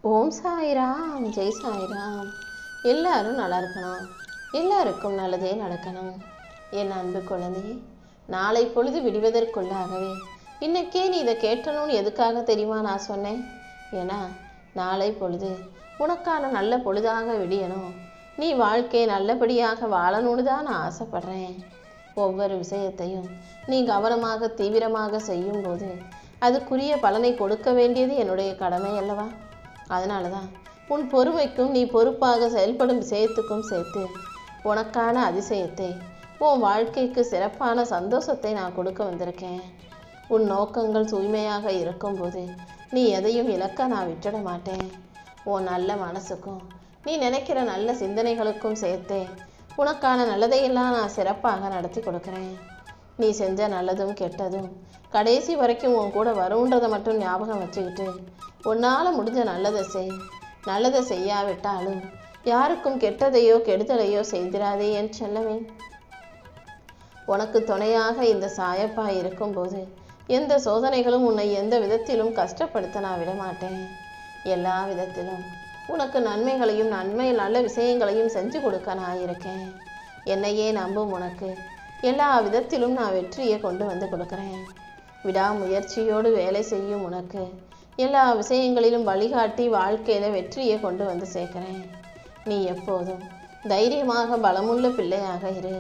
ஓம் சாய்ராம், ஜெய் சாய்ராம். எல்லாரும் நல்லா இருக்கணும், எல்லாருக்கும் நல்லதே நடக்கணும். என் அன்பு குழந்தையே, நாளை பொழுது விடுவதற்குள்ளாகவே இன்னைக்கே நீ இதை கேட்டணும்னு எதுக்காக தெரியுமா நான் சொன்னேன்? ஏன்னா நாளை பொழுது உனக்கான நல்ல பொழுதாக விடியணும், நீ வாழ்க்கையை நல்லபடியாக வாழணும்னு தான் நான் ஆசைப்படுறேன். ஒவ்வொரு விஷயத்தையும் நீ கவனமாக தீவிரமாக செய்யும்போது அதுக்குரிய பலனை கொடுக்க வேண்டியது என்னுடைய கடமை அல்லவா? அதனால தான் உன் பொறுமைக்கும் நீ பொறுப்பாக செயல்படும் விஷயத்துக்கும் சேர்த்து உனக்கான அதிசயத்தை, உன் வாழ்க்கைக்கு சிறப்பான சந்தோஷத்தை நான் கொடுக்க வந்திருக்கேன். உன் நோக்கங்கள் தூய்மையாக இருக்கும்போது நீ எதையும் இழக்க நான் விட்டுட மாட்டேன். உன் நல்ல மனசுக்கும் நீ நினைக்கிற நல்ல சிந்தனைகளுக்கும் சேர்த்தே உனக்கான நல்லதையெல்லாம் நான் சிறப்பாக நடத்தி கொடுக்குறேன். நீ செஞ்ச நல்லதும் கெட்டதும் கடைசி வரைக்கும் உன் கூட வரும்ன்றதை மட்டும் ஞாபகம் வச்சுக்கிட்டு உன்னால் முடிஞ்ச நல்லதை செய். நல்லதை செய்யாவிட்டாலும் யாருக்கும் கெட்டதையோ கெடுதலையோ செய்திராதே என் செல்லவே. உனக்கு துணையாக இந்த சாயப்பா இருக்கும்போது எந்த சோதனைகளும் உன்னை எந்த விதத்திலும் கஷ்டப்படுத்த நான் விடமாட்டேன். எல்லா விதத்திலும் உனக்கு நன்மைகளையும் நல்ல விஷயங்களையும் செஞ்சு கொடுக்க நான் இருக்கேன். என்னையே நம்பும் உனக்கு எல்லா விதத்திலும் நான் வெற்றியை கொண்டு வந்து கொடுக்குறேன். விடாமுயற்சியோடு வேலை செய்யும் உனக்கு எல்லா விஷயங்களிலும் வழிகாட்டி வாழ்க்கையில வெற்றியை கொண்டு வந்து சேர்க்கிறேன். நீ எப்போதும் தைரியமாக பலமுள்ள பிள்ளையாக இரு.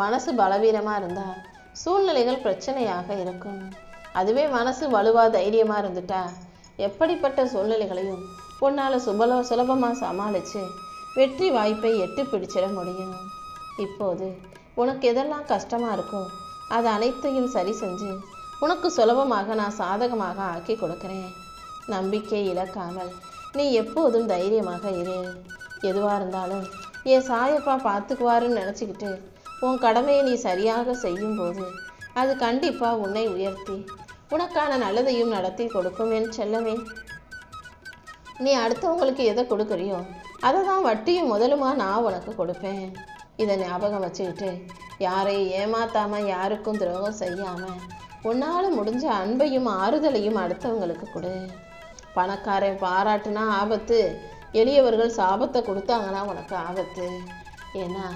மனசு பலவீனமாக இருந்தால் சூழ்நிலைகள் பிரச்சனையாக இருக்கும். அதுவே மனசு வலுவா தைரியமாக இருந்துட்டா எப்படிப்பட்ட சூழ்நிலைகளையும் உன்னால் சுலபமாக சமாளித்து வெற்றி வாய்ப்பை எட்டி பிடிச்சிட முடியும். இப்போது உனக்கு எதெல்லாம் கஷ்டமாக இருக்கோ அது அனைத்தையும் சரி செஞ்சு உனக்கு சுலபமாக நான் சாதகமாக ஆக்கி கொடுக்குறேன். நம்பிக்கை இழக்காமல் நீ எப்போதும் தைரியமாக இரு. எதுவாக இருந்தாலும் என் சாயப்பா பார்த்துக்குவாருன்னு நினச்சிக்கிட்டு உன் கடமையை நீ சரியாக செய்யும்போது அது கண்டிப்பாக உன்னை உயர்த்தி உனக்கான நல்லதையும் நடத்தி கொடுக்கும் என் செல்லவே. நீ அடுத்தவங்களுக்கு எதை கொடுக்குறியோ அதை தான் வட்டியும் முதலுமா நான் உனக்கு கொடுப்பேன். இதை ஞாபகம் வச்சுக்கிட்டு யாரையும் ஏமாத்தாமல் யாருக்கும் துரோகம் செய்யாமல் உன்னால் முடிஞ்ச அன்பையும் ஆறுதலையும் அடுத்தவங்களுக்கு கொடு. பணக்காரன் பாராட்டுனா ஆபத்து, எளியவர்கள் சாபத்தை கொடுத்தாங்கன்னா உனக்கு ஆபத்து. ஏன்னா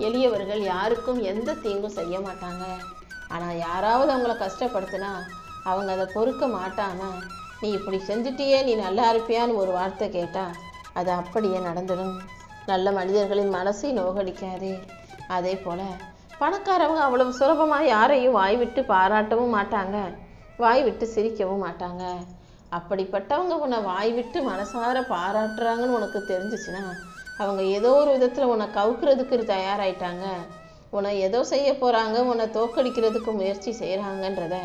எளியவர்கள் யாருக்கும் எந்த தீங்கும் செய்ய மாட்டாங்க. ஆனால் யாராவது அவங்கள கஷ்டப்படுத்தினா அவங்க அதை பொறுக்க மாட்டாமல் நீ இப்படி செஞ்சிட்டியே, நீ நல்லா இருப்பியான்னு ஒரு வார்த்தை கேட்டால் அது அப்படியே நடந்துடும். நல்ல மனிதர்களின் மனசை நோகடிக்காதே. அதே போல் பணக்காரவங்க அவ்வளவு சுலபமாக யாரையும் வாய் விட்டு பாராட்டவும் மாட்டாங்க, வாய் விட்டு சிரிக்கவும் மாட்டாங்க. அப்படிப்பட்டவங்க உன்னை வாய் விட்டு மனசார பாராட்டுறாங்கன்னு உனக்கு தெரிஞ்சிச்சுன்னா அவங்க ஏதோ ஒரு விதத்தில் உன்னை கவுக்கிறதுக்கு தயாராயிட்டாங்க, உன்னை ஏதோ செய்ய போகிறாங்க, உன்னை தோக்கடிக்கிறதுக்கு முயற்சி செய்கிறாங்கன்றத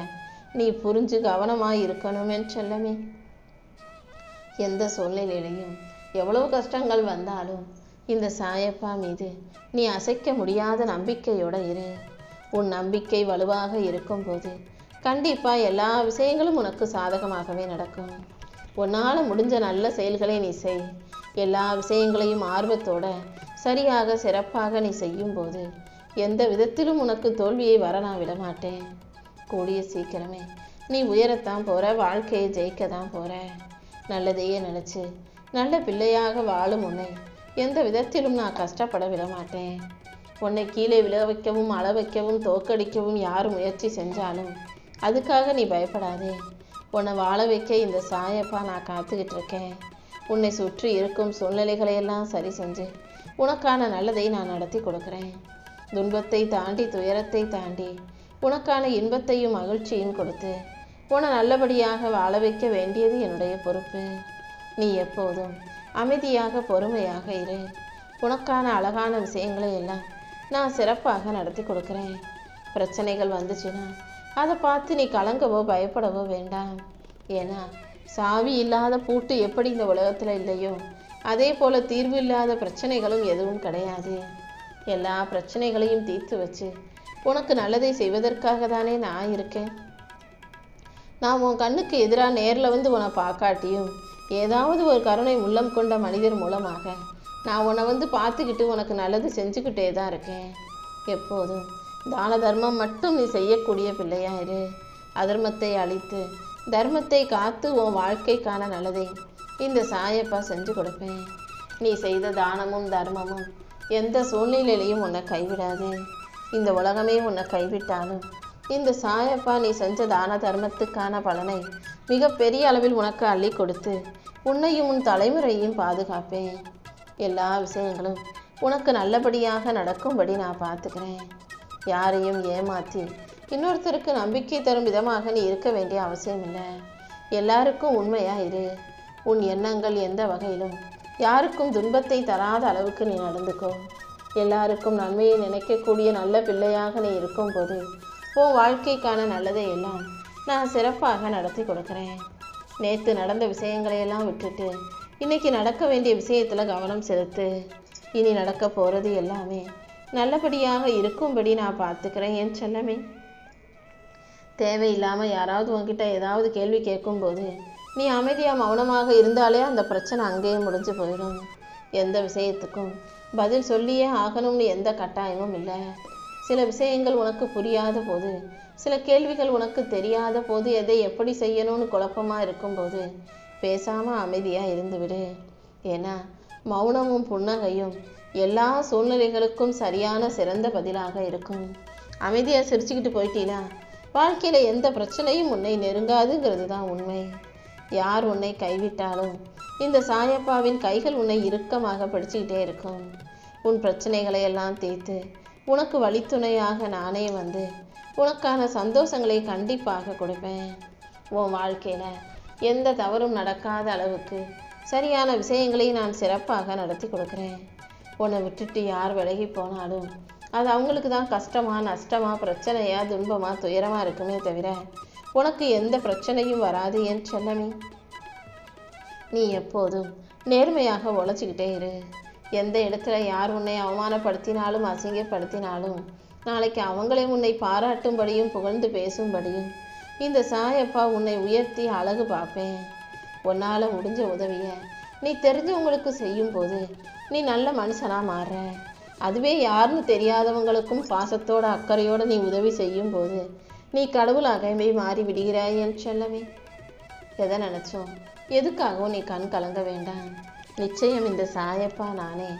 நீ புரிஞ்சு கவனமாக இருக்கணுமே செல்லமே. எந்த சூழ்நிலையிலையும் எவ்வளவு கஷ்டங்கள் வந்தாலும் இந்த சாயப்பா மீது நீ அசைக்க முடியாத நம்பிக்கையோடு இரு. உன் நம்பிக்கை வலுவாக இருக்கும்போது கண்டிப்பாக எல்லா விஷயங்களும் உனக்கு சாதகமாகவே நடக்கும். உன்னால் முடிஞ்ச நல்ல செயல்களை நீ செய். எல்லா விஷயங்களையும் ஆர்வத்தோட சரியாக சிறப்பாக நீ செய்யும்போது எந்த விதத்திலும் உனக்கு தோல்வியை வர நான் விடமாட்டேன். கூடிய சீக்கிரமே நீ உயரத்தான் போகிற, வாழ்க்கையை ஜெயிக்க தான் போகிற. நல்லதையே நினச்சி நல்ல பிள்ளையாக வாழும் உன்னை எந்த விதத்திலும் நான் கஷ்டப்பட விட மாட்டேன். உன்னை கீழே விழ வைக்கவும் அள வைக்கவும் தோக்கடிக்கவும் யார் முயற்சி செஞ்சாலும் அதுக்காக நீ பயப்படாதே. உன்னை வாழ வைக்க இந்த சாயப்பா நான் காத்துக்கிட்டு இருக்கேன். உன்னை சுற்றி இருக்கும் சூழ்நிலைகளையெல்லாம் சரி செஞ்சு உனக்கான நல்லதை நான் நடத்தி கொடுக்குறேன். துன்பத்தை தாண்டி துயரத்தை தாண்டி உனக்கான இன்பத்தையும் மகிழ்ச்சியும் கொடுத்து உன்னை நல்லபடியாக வாழ வைக்க வேண்டியது என்னுடைய பொறுப்பு. நீ எப்போதும் அமைதியாக பொறுமையாக இரு. உனக்கான அழகான விஷயங்களை எல்லாம் நான் சிறப்பாக நடத்தி கொடுக்குறேன். பிரச்சனைகள் வந்துச்சுன்னா அதை பார்த்து நீ கலங்கவோ பயப்படவோ வேண்டாம். ஏன்னா சாவி இல்லாத பூட்டு எப்படி இந்த உலகத்தில் இல்லையோ அதே போல் தீர்வு இல்லாத பிரச்சனைகளும் எதுவும் கிடையாது. எல்லா பிரச்சனைகளையும் தீர்த்து வச்சு உனக்கு நல்லதை செய்வதற்காக தானே நான் இருக்கேன். நான் உன் கண்ணுக்கு எதிராக நேரில் வந்து உன்னை பார்க்காட்டியும் ஏதாவது ஒரு கருணை உள்ளம் கொண்ட மனிதர் மூலமாக நான் உன்னை வந்து பார்த்துக்கிட்டு உனக்கு நல்லது செஞ்சுக்கிட்டே தான் இருக்கேன். எப்போதும் தான தர்மம் மட்டும் நீ செய்யக்கூடிய பிள்ளையாயிரு. அதர்மத்தை அழித்து தர்மத்தை காத்து உன் வாழ்க்கைக்கான நல்லதை இந்த சாயப்பா செஞ்சு கொடுப்பேன். நீ செய்த தானமும் தர்மமும் எந்த சூழ்நிலையிலையும் உன்னை கைவிடாது. இந்த உலகமே உன்னை கைவிட்டாலும் இந்த சாயப்பா நீ செஞ்ச தான தர்மத்துக்கான பலனை மிகப்பெரிய அளவில் உனக்கு அள்ளி கொடுத்து உன்னையும் உன் தலைமுறையும் பாதுகாப்பேன். எல்லா விஷயங்களும் உனக்கு நல்லபடியாக நடக்கும்படி நான் பார்த்துக்கிறேன். யாரையும் ஏமாற்றி இன்னொருத்தருக்கு நம்பிக்கை தரும் விதமாக நீ இருக்க வேண்டிய அவசியம் இல்லை. எல்லாருக்கும் உண்மையா இரு. உன் எண்ணங்கள் எந்த வகையிலும் யாருக்கும் துன்பத்தை தராத அளவுக்கு நீ நடந்துக்கோ. எல்லாருக்கும் நன்மையை நினைக்கக்கூடிய நல்ல பிள்ளையாக நீ இருக்கும்போது உன் வாழ்க்கைக்கான நல்லதை எல்லாம் நான் சிறப்பாக நடத்தி கொடுக்குறேன். நேற்று நடந்த விஷயங்களையெல்லாம் விட்டுட்டு இன்னைக்கு நடக்க வேண்டிய விஷயத்தில் கவனம் செலுத்து. இனி நடக்க போகிறது எல்லாமே நல்லபடியாக இருக்கும்படி நான் பார்த்துக்கிறேன் என் செல்லமே. தேவையில்லாமல் யாராவது உன்கிட்ட ஏதாவது கேள்வி கேட்கும்போது நீ அமைதியாக மௌனமாக இருந்தாலே அந்த பிரச்சனை அங்கேயே முடிஞ்சு போயிடும். எந்த விஷயத்துக்கும் பதில் சொல்லியே ஆகணும்னு எந்த கட்டாயமும் இல்லை. சில விஷயங்கள் உனக்கு புரியாத போது, சில கேள்விகள் உனக்கு தெரியாத போது, எதை எப்படி செய்யணும்னு குழப்பமாக இருக்கும்போது பேசாமல் அமைதியாக இருந்துவிடு. ஏன்னா மௌனமும் புன்னகையும் எல்லா சூழ்நிலைகளுக்கும் சரியான சிறந்த பதிலாக இருக்கும். அமைதியாக சிரிச்சுக்கிட்டு போயிட்டீனா வாழ்க்கையில் எந்த பிரச்சனையும் உன்னை நெருங்காதுங்கிறது தான் உண்மை. யார் உன்னை கைவிட்டாலும் இந்த சாயப்பாவின் கைகள் உன்னை இறுக்கமாக பிடிச்சிக்கிட்டே இருக்கும். உன் பிரச்சனைகளை எல்லாம் தீர்த்து உனக்கு வழித்துணையாக நானே வந்து உனக்கான சந்தோஷங்களை கண்டிப்பாக கொடுப்பேன். உன் வாழ்க்கையில் எந்த தவறும் நடக்காத அளவுக்கு சரியான விஷயங்களை நான் சிறப்பாக நடத்தி கொடுக்குறேன். உன்னை விட்டுட்டு யார் விலகி போனாலும் அது அவங்களுக்கு தான் கஷ்டமா, நஷ்டமா, பிரச்சனையா, துன்பமா, துயரமா இருக்குமே தவிர உனக்கு எந்த பிரச்சனையும் வராது என் செல்லமே. நீ எப்போதும் நேர்மையாக உழைச்சிக்கிட்டே இரு. எந்த இடத்துல யார் உன்னை அவமானப்படுத்தினாலும் அசிங்கப்படுத்தினாலும் நாளைக்கு அவங்களே உன்னை பாராட்டும்படியும் புகழ்ந்து பேசும்படியும் இந்த சாயப்பா உன்னை உயர்த்தி அழகு பார்ப்பேன். உன்னால் முடிஞ்ச உதவியை நீ தெரிஞ்சவங்களுக்கு செய்யும் போது நீ நல்ல மனுஷனா மாறுற. அதுவே யாருன்னு தெரியாதவங்களுக்கும் பாசத்தோட அக்கறையோட நீ உதவி செய்யும் போது நீ கடவுளாகவே மாறி விடுகிறாய் என் செல்லமே. எதை நினைச்சோம் எதுக்காகவும் நீ கண் கலங்க வேண்டாம். நிச்சயம் இந்த சாயப்பா நானே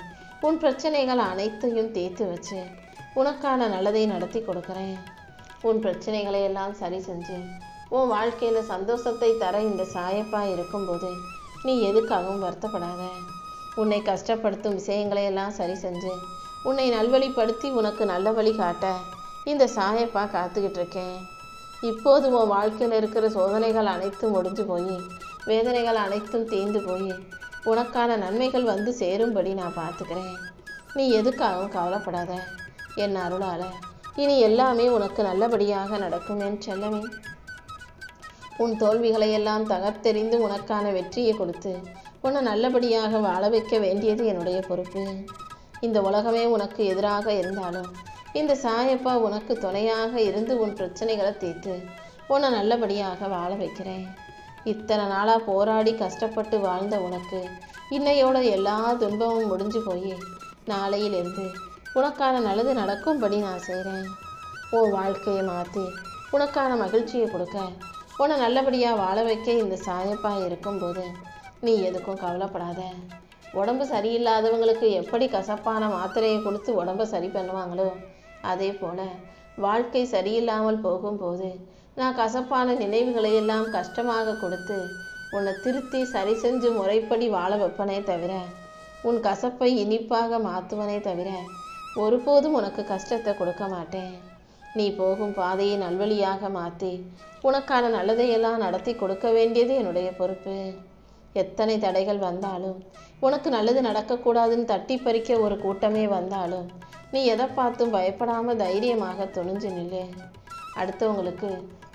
உன் பிரச்சனைகள் அனைத்தையும் தீர்த்து வச்சு உனக்கான நல்லதை நடத்தி கொடுக்குறேன். உன் பிரச்சனைகளை எல்லாம் சரி செஞ்சு உன் வாழ்க்கையில சந்தோஷத்தை தர இந்த சாயப்பா இருக்கும்போது நீ எதுக்காகவும் வருத்தப்படாத. உன்னை கஷ்டப்படுத்தும் விஷயங்களை எல்லாம் சரி செஞ்சு உன்னை நல்வழிப்படுத்தி உனக்கு நல்ல வழி காட்ட இந்த சாயப்பா காத்துக்கிட்டு இருக்கேன். இப்போது உன் வாழ்க்கையில் இருக்கிற சோதனைகள் அனைத்தும் முடிஞ்சு போய் வேதனைகள் அனைத்தும் தீர்ந்து போய் உனக்கான நன்மைகள் வந்து சேரும்படி நான் பார்த்துக்கிறேன். நீ எதுக்காகவும் கவலைப்படாத. என் அருளால் இனி எல்லாமே உனக்கு நல்லபடியாக நடக்கும் என் செல்லமே. உன் தோல்விகளை எல்லாம் தகர்த்தெறிந்து உனக்கான வெற்றியை கொடுத்து உன்னை நல்லபடியாக வாழ வைக்க வேண்டியது என்னுடைய பொறுப்பு. இந்த உலகமே உனக்கு எதிராக இருந்தாலும் இந்த சாயப்பா உனக்கு துணையாக இருந்து உன் பிரச்சனைகளை தீர்த்து உன்னை நல்லபடியாக வாழ வைக்கிறேன். இத்தனை நாளாக போராடி கஷ்டப்பட்டு வாழ்ந்த உனக்கு இன்னையோட எல்லா துன்பமும் முடிஞ்சு போய் நாளையிலிருந்து உனக்கான நல்லது நடக்கும்படி நான் செய்கிறேன். உன் வாழ்க்கையை மாற்றி உனக்கான மகிழ்ச்சியை கொடுக்க உன்னை நல்லபடியாக வாழ வைக்க இந்த சாயப்பா இருக்கும்போது நீ எதுக்கும் கவலைப்படாத. உடம்பு சரியில்லாதவங்களுக்கு எப்படி கசப்பான மாத்திரையை கொடுத்து உடம்பை சரி பண்ணுவாங்களோ அதே போல் வாழ்க்கை சரியில்லாமல் போகும்போது நான் கசப்பான நினைவுகளை எல்லாம் கஷ்டமாக கொடுத்து உன்னை திருத்தி சரி செஞ்சு முறைப்படி வாழ வைப்பனே தவிர உன் கசப்பை இனிப்பாக மாற்றுவனே தவிர ஒருபோதும் உனக்கு கஷ்டத்தை கொடுக்க மாட்டேன். நீ போகும் பாதையை நல்வழியாக மாற்றி உனக்கான நல்லதையெல்லாம் நடத்தி கொடுக்க வேண்டியது என்னுடைய பொறுப்பு. எத்தனை தடைகள் வந்தாலும் உனக்கு நல்லது நடக்கக்கூடாதுன்னு தட்டி பறிக்க ஒரு கூட்டமே வந்தாலும் நீ எதை பார்த்தும் பயப்படாமல் தைரியமாக துணிஞ்சு நில்லு. அடுத்தவங்களுக்கு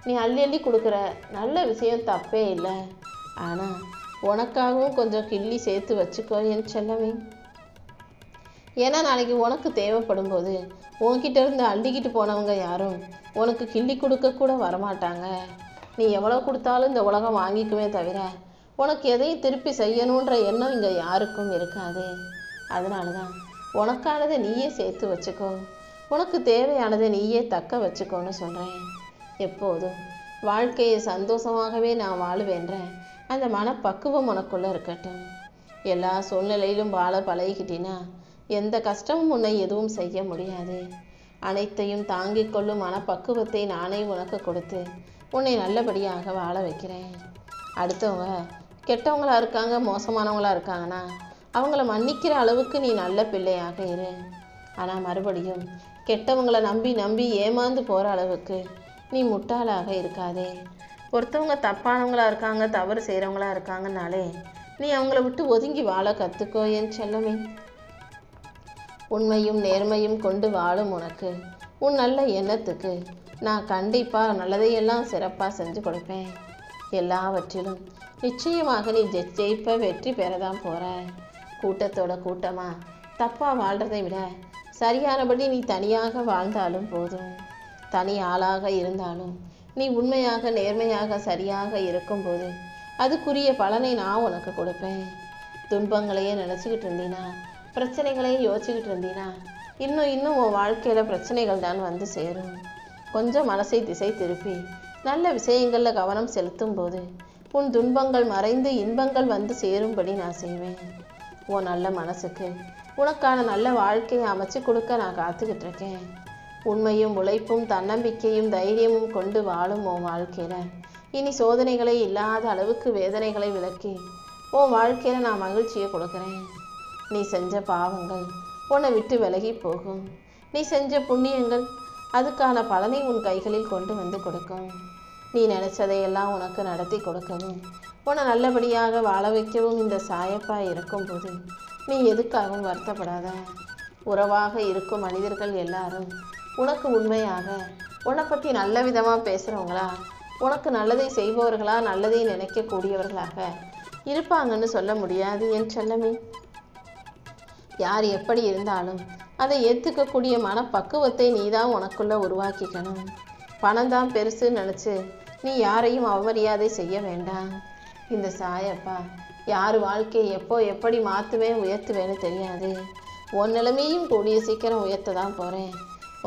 நீ அள்ளி அள்ளி கொடுக்குற நல்ல விஷயம் தப்பே இல்லை. ஆனால் உனக்காகவும் கொஞ்சம் கிள்ளி சேர்த்து வச்சுக்கோ என் செல்லமே. ஏன்னா நாளைக்கு உனக்கு தேவைப்படும் போது உன்கிட்ட இருந்து அள்ளிக்கிட்டு போனவங்க யாரும் உனக்கு கிள்ளி கொடுக்க கூட வரமாட்டாங்க. நீ எவ்வளோ கொடுத்தாலும் இந்த உலகம் வாங்கிக்குமே தவிர உனக்கு எதையும் திருப்பி செய்யணுன்ற எண்ணம் இங்கே யாருக்கும் இருக்காது. அதனால தான் உனக்கானதை நீயே சேர்த்து வச்சுக்கோ, உனக்கு தேவையானதை நீயே தக்க வச்சுக்கோன்னு சொல்கிறேன். எப்போதும் வாழ்க்கையை சந்தோஷமாகவே நான் வாழுவேன்ற அந்த மனப்பக்குவம் உனக்குள்ளே இருக்கட்டும். எல்லா சூழ்நிலையிலும் வாழ பழகிக்கிட்டினா எந்த கஷ்டமும் உன்னை எதுவும் செய்ய முடியாது. அனைத்தையும் தாங்கிக் கொள்ளும் மனப்பக்குவத்தை நானே உனக்கு கொடுத்து உன்னை நல்லபடியாக வாழ வைக்கிறேன். அடுத்தவங்க கெட்டவங்களா இருக்காங்க, மோசமானவங்களா இருக்காங்கன்னா அவங்கள மன்னிக்கிற அளவுக்கு நீ நல்ல பிள்ளையாக இரு. ஆனால் மறுபடியும் கெட்டவங்களை நம்பி நம்பி ஏமாந்து போகிற அளவுக்கு நீ முட்டாளாக இருக்காதே. ஒருத்தவங்க தப்பானவங்களா இருக்காங்க, தவறு செய்கிறவங்களா இருக்காங்கனாலே நீ அவங்கள விட்டு ஒதுங்கி வாழ கற்றுக்கோ என் செல்லமே. உண்மையும் நேர்மையும் கொண்டு வாழும் உனக்கு, உன் நல்ல எண்ணத்துக்கு நான் கண்டிப்பாக நல்லதையெல்லாம் சிறப்பாக செஞ்சு கொடுப்பேன். எல்லாவற்றிலும் நிச்சயமாக நீ ஜெயிப்ப, வெற்றி பெறதான் போகிற. கூட்டத்தோட கூட்டமாக தப்பாக வாழ்கிறதை விட சரியானபடி நீ தனியாக வாழ்ந்தாலும் போதும். தனி ஆளாக இருந்தாலும் நீ உண்மையாக நேர்மையாக சரியாக இருக்கும்போது அதுக்குரிய பலனை நான் உனக்கு கொடுப்பேன். துன்பங்களையே நினச்சிக்கிட்டு இருந்தீனா, பிரச்சனைகளையே யோசிச்சுக்கிட்டு இருந்தீனா இன்னும் உன் வாழ்க்கையில் பிரச்சனைகள் தான் வந்து சேரும். கொஞ்சம் மனசை திசை திருப்பி நல்ல விஷயங்களில் கவனம் செலுத்தும் போது உன் துன்பங்கள் மறைந்து இன்பங்கள் வந்து சேரும்படி நான் செய்வேன். உன் நல்ல மனசுக்கு உனக்கான நல்ல வாழ்க்கையை அமைச்சு கொடுக்க நான் காத்துக்கிட்டு இருக்கேன். உண்மையும் உழைப்பும் தன்னம்பிக்கையும் தைரியமும் கொண்டு வாழும் உன் வாழ்க்கையில் இனி சோதனைகளே இல்லாத அளவுக்கு வேதனைகளை விலக்கி உன் வாழ்க்கையில் நான் மகிழ்ச்சியை கொடுக்குறேன். நீ செஞ்ச பாவங்கள் உன்னை விட்டு விலகி போகும். நீ செஞ்ச புண்ணியங்கள் அதுக்கான பலனை உன் கைகளில் கொண்டு வந்து கொடுக்கும். நீ நினைச்சதையெல்லாம் உனக்கு நடத்தி கொடுக்கவும் உன்னை நல்லபடியாக வாழ வைக்கவும் இந்த சாயப்பா இருக்கும்போது நீ எதுக்காகவும் வருத்தப்படாத. உறவாக இருக்கும் மனிதர்கள் எல்லாரும் உனக்கு உண்மையாக உன்னை பற்றி நல்ல விதமாக பேசுகிறவங்களா, உனக்கு நல்லதை செய்பவர்களா, நல்லதை நினைக்கக்கூடியவர்களாக இருப்பாங்கன்னு சொல்ல முடியாது என் செல்லமே. யார் எப்படி இருந்தாலும் அதை ஏற்றுக்கக்கூடிய மனப்பக்குவத்தை நீ தான் உனக்குள்ளே உருவாக்கிக்கணும். பணம் தான் பெருசுன்னு நினச்சி நீ யாரையும் அவமரியாதை செய்ய வேண்டாம். இந்த சாயப்பா யார் வாழ்க்கையை எப்போ எப்படி மாற்றுவேன் உயர்த்துவேன்னு தெரியாது. உன் நிலைமையும் கூடிய சீக்கிரம் உயர்த்த தான் போகிறேன்.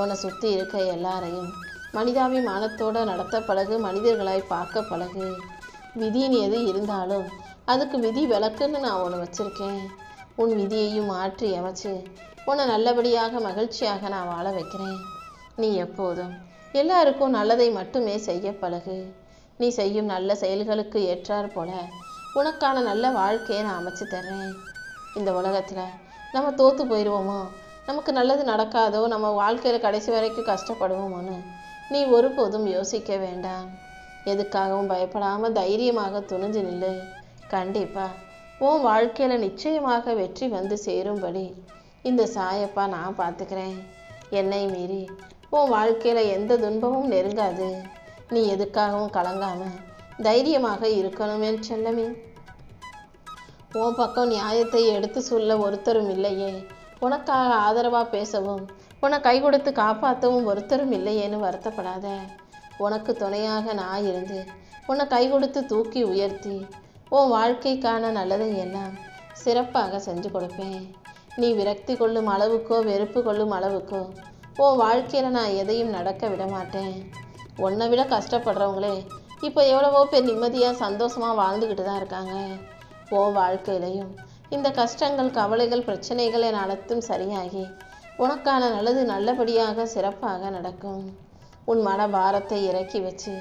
உன்னை சுற்றி இருக்க எல்லாரையும் மனிதாபிமானத்தோடு நடத்த பழகு, மனிதர்களாய் பார்க்க பழகு. விதின்னு எது இருந்தாலும் அதுக்கு விதி விலக்குன்னு நான் உன்னை வச்சுருக்கேன். உன் விதியையும் மாற்றி அமைச்சு உன்னை நல்லபடியாக மகிழ்ச்சியாக நான் வாழ வைக்கிறேன். நீ எப்போதும் எல்லாருக்கும் நல்லதை மட்டுமே செய்ய பழகு. நீ செய்யும் நல்ல செயல்களுக்கு ஏற்றாற் போல உனக்கான நல்ல வாழ்க்கையை நான் அமைச்சு தர்றேன். இந்த உலகத்தில் நம்ம தோற்று போயிடுவோமோ, நமக்கு நல்லது நடக்காதோ, நம்ம வாழ்க்கையில் கடைசி வரைக்கும் கஷ்டப்படுவோமோன்னு நீ ஒருபோதும் யோசிக்க வேண்டாம். எதுக்காகவும் பயப்படாமல் தைரியமாக துணிஞ்சு நில்லு. கண்டிப்பாக உன் வாழ்க்கையில் நிச்சயமாக வெற்றி வந்து சேரும்படி இந்த சாயப்பா நான் பார்த்துக்கிறேன். என்னை மீறி உன் வாழ்க்கையில் எந்த துன்பமும் நெருங்காது. நீ எதுக்காகவும் கலங்காமல் தைரியமாக இருக்கணும் என் செல்லமே. உன் பக்கம் நியாயத்தை எடுத்து சொல்ல ஒருத்தரும் இல்லையே, உனக்காக ஆதரவாக பேசவும் உன்னை கை கொடுத்து காப்பாற்றவும் ஒருத்தரும் இல்லையேன்னு வருத்தப்படாத. உனக்கு துணையாக நான் இருந்து உன்னை கை கொடுத்து தூக்கி உயர்த்தி உன் வாழ்க்கைக்கான நல்லதை எல்லாம் சிறப்பாக செஞ்சு கொடுப்பேன். நீ விரக்தி கொள்ளும் அளவுக்கோ வெறுப்பு கொள்ளும் அளவுக்கோ உன் வாழ்க்கையில் நான் எதையும் நடக்க விட மாட்டேன். உன்னை விட கஷ்டப்படுறவங்களே இப்போ எவ்வளவோ பேர் நிம்மதியாக சந்தோஷமாக வாழ்ந்துக்கிட்டு தான் இருக்காங்க. உன் வாழ்க்கையிலையும் இந்த கஷ்டங்கள், கவலைகள், பிரச்சனைகள் என அனைத்தும் சரியாகி உனக்கான நல்லது நல்லபடியாக சிறப்பாக நடக்கும். உன் மன பாரத்தை இறக்கி வச்சு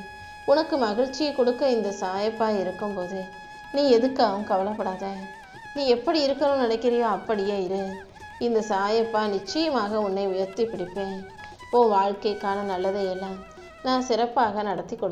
உனக்கு மகிழ்ச்சியை கொடுக்க இந்த சாயப்பா இருக்கும்போது நீ எதுக்காகவும் கவலைப்படாத. நீ எப்படி இருக்கணும்னு நினைக்கிறியோ அப்படியே இரு. இந்த சாயப்பா நிச்சயமாக உன்னை உயர்த்தி பிடிப்பேன். உன் வாழ்க்கைக்கான நல்லதையெல்லாம் நான் சிறப்பாக நடத்தி கொடுத்து